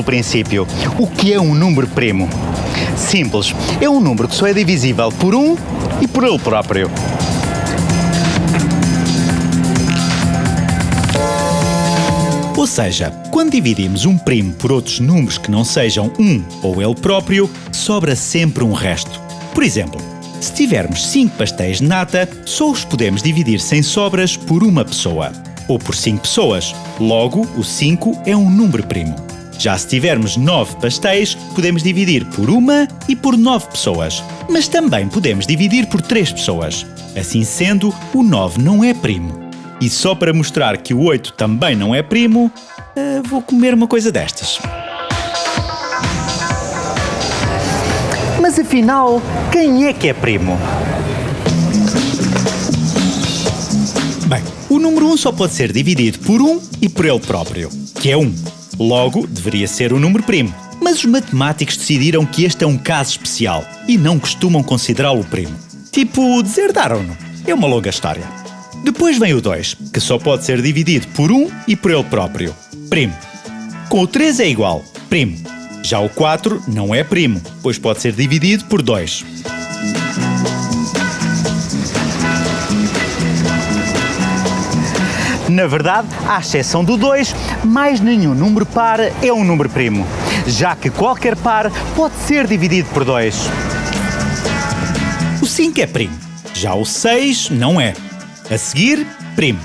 pelo princípio. O que é um número primo? Simples, é um número que só é divisível por 1 e por ele próprio. Ou seja, quando dividimos um primo por outros números que não sejam 1 ou ele próprio, sobra sempre um resto. Por exemplo, se tivermos 5 pastéis de nata, só os podemos dividir sem sobras por uma pessoa. Ou por 5 pessoas. Logo, o 5 é um número primo. Já se tivermos 9 pastéis, podemos dividir por uma e por 9 pessoas. Mas também podemos dividir por 3 pessoas. Assim sendo, o 9 não é primo. E só para mostrar que o 8 também não é primo, vou comer uma coisa destas. Mas afinal, quem é que é primo? Bem, o número 1 só pode ser dividido por 1 e por ele próprio, que é 1. Logo, deveria ser o número primo. Mas os matemáticos decidiram que este é um caso especial e não costumam considerá-lo primo. Tipo, deserdaram-no. É uma longa história. Depois vem o 2, que só pode ser dividido por 1 e por ele próprio. Primo. Com o 3 é igual. Primo. Já o 4 não é primo, pois pode ser dividido por 2. Na verdade, à exceção do 2, mais nenhum número par é um número primo, já que qualquer par pode ser dividido por 2. O 5 é primo, já o 6 não é. A seguir, primo.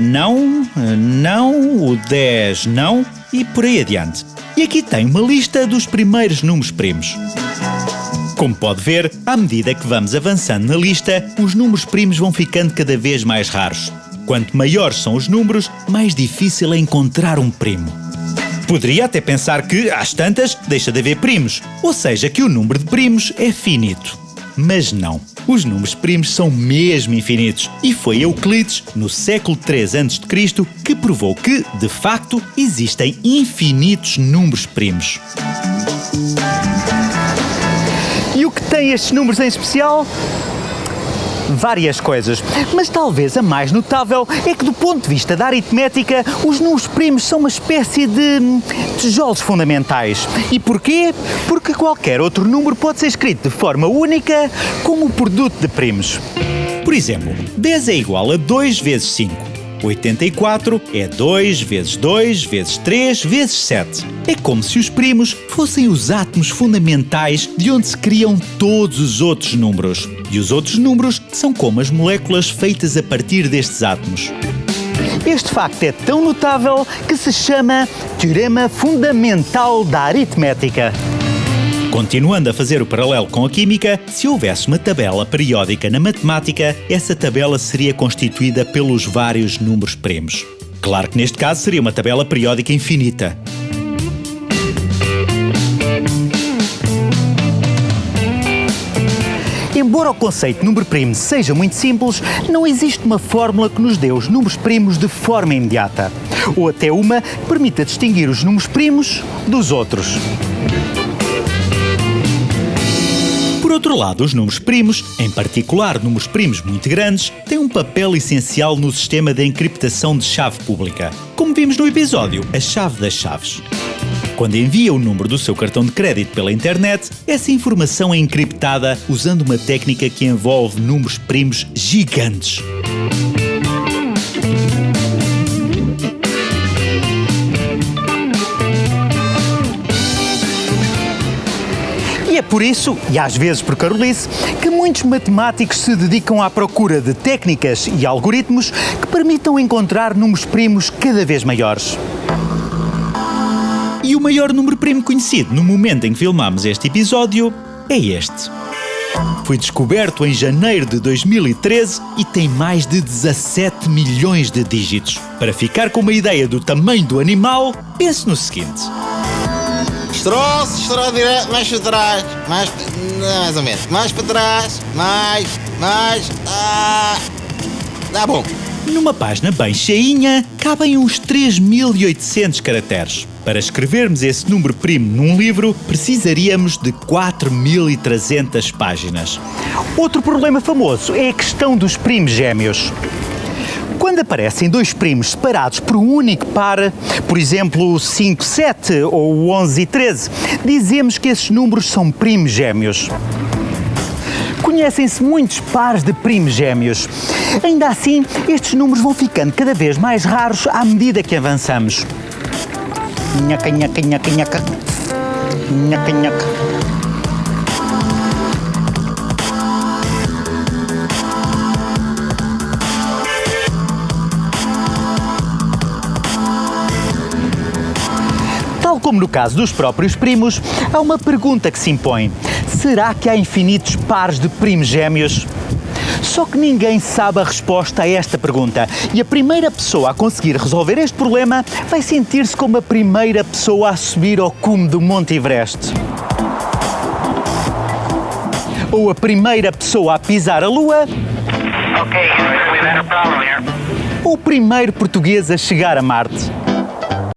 Não, o 10 não e por aí adiante. E aqui tem uma lista dos primeiros números primos. Como pode ver, à medida que vamos avançando na lista, os números primos vão ficando cada vez mais raros. Quanto maiores são os números, mais difícil é encontrar um primo. Poderia até pensar que, às tantas, deixa de haver primos, ou seja, que o número de primos é finito. Mas não. Os números primos são mesmo infinitos e foi Euclides, no século III a.C., que provou que, de facto, existem infinitos números primos. E o que tem estes números em especial? Várias coisas, mas talvez a mais notável é que, do ponto de vista da aritmética, os números primos são uma espécie de tijolos fundamentais. E porquê? Porque qualquer outro número pode ser escrito de forma única como o produto de primos. Por exemplo, 10 é igual a 2 vezes 5. 84 é 2 vezes 2 vezes 3 vezes 7. É como se os primos fossem os átomos fundamentais de onde se criam todos os outros números. E os outros números são como as moléculas feitas a partir destes átomos. Este facto é tão notável que se chama Teorema Fundamental da Aritmética. Continuando a fazer o paralelo com a química, se houvesse uma tabela periódica na matemática, essa tabela seria constituída pelos vários números primos. Claro que neste caso seria uma tabela periódica infinita. Embora o conceito de número primo seja muito simples, não existe uma fórmula que nos dê os números primos de forma imediata. Ou até uma que permita distinguir os números primos dos outros. Por outro lado, os números primos, em particular números primos muito grandes, têm um papel essencial no sistema de encriptação de chave pública, como vimos no episódio A Chave das Chaves. Quando envia o número do seu cartão de crédito pela internet, essa informação é encriptada usando uma técnica que envolve números primos gigantes. E é por isso, e às vezes por carolice, que muitos matemáticos se dedicam à procura de técnicas e algoritmos que permitam encontrar números primos cada vez maiores. E o maior número primo conhecido no momento em que filmámos este episódio é este. Foi descoberto em janeiro de 2013 e tem mais de 17 milhões de dígitos. Para ficar com uma ideia do tamanho do animal, pense no seguinte. Estrou direto, mais para trás, mais ou menos, mais para trás, mais, tá bom. Numa página bem cheinha, cabem uns 3.800 caracteres. Para escrevermos esse número primo num livro, precisaríamos de 4.300 páginas. Outro problema famoso é a questão dos primos gêmeos. Quando aparecem dois primos separados por um único par, por exemplo, 5, 7 ou 11 e 13, dizemos que esses números são primos gêmeos. Conhecem-se muitos pares de primos gêmeos. Ainda assim, estes números vão ficando cada vez mais raros à medida que avançamos. Nhaca, nhaca, nhaca, nhaca. Nhaca, nhaca. Tal como no caso dos próprios primos, há uma pergunta que se impõe. Será que há infinitos pares de primos gêmeos? Só que ninguém sabe a resposta a esta pergunta e a primeira pessoa a conseguir resolver este problema vai sentir-se como a primeira pessoa a subir ao cume do Monte Everest. Ou a primeira pessoa a pisar a Lua. Okay, Houston, we've had a problem here. Ou o primeiro português a chegar a Marte.